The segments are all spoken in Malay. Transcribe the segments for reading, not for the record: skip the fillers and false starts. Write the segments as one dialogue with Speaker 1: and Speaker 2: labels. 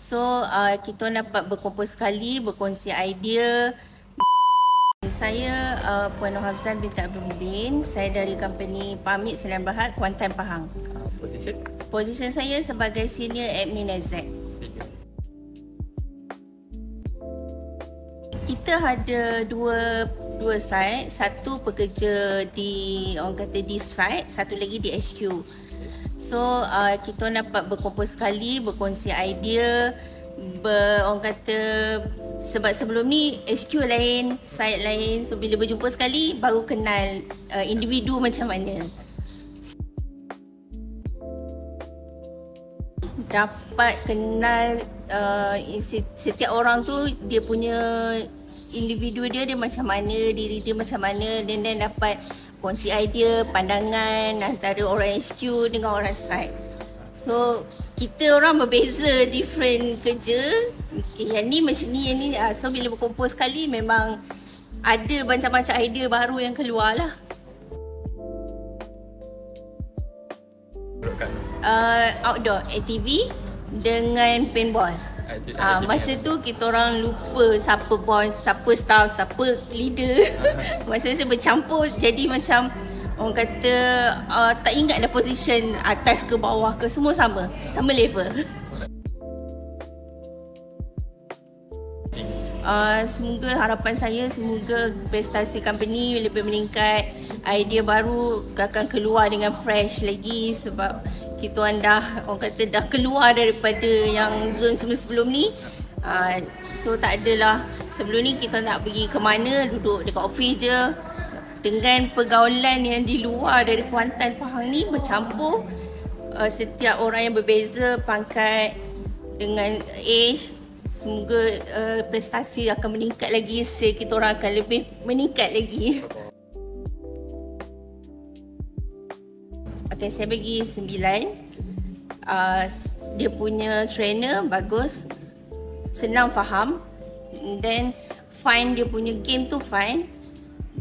Speaker 1: So kita dapat berkumpul sekali, berkongsi idea. Saya Puan Nur Hafzan binti Abdul Mubin. Saya dari company Pamit Sdn Bhd, Kuantan, Pahang. Position saya sebagai senior admin exec. Kita ada dua site, satu pekerja di site, satu lagi di HQ. So kita dapat berkumpul sekali, berkongsi idea, sebab sebelum ni HQ lain, site lain. So bila berjumpa sekali baru kenal individu macam mana. Dapat kenal setiap orang tu, dia punya individu dia macam mana, diri dia macam mana, dan dapat kongsi idea, pandangan antara orang HQ dengan orang site. So kita orang berbeza, different kerja. Yang ni macam ni, yang ni. So bila berkumpul sekali memang ada macam-macam idea baru yang keluar lah. Outdoor ATV dengan paintball. Masa tu kita orang lupa siapa boss, siapa staff, siapa leader. Masa-masa bercampur jadi macam orang kata tak ingat dah position atas ke bawah ke, semua sama level. Semoga harapan saya, semoga prestasi company lebih meningkat, idea baru akan keluar dengan fresh lagi, sebab kita orang dah keluar daripada yang zone sebelum ni. So tak adalah, sebelum ni kita nak pergi ke mana, duduk dekat office je. Dengan pergaulan yang di luar dari Kuantan, Pahang ni bercampur, setiap orang yang berbeza pangkat dengan age. Semoga prestasi akan meningkat lagi, kita orang akan lebih meningkat lagi. Okay, saya bagi 9. Dia punya trainer bagus, senang faham, then fine, dia punya game tu fine.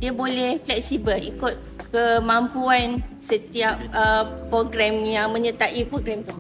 Speaker 1: Dia boleh fleksibel ikut kemampuan setiap program yang menyertai program tu.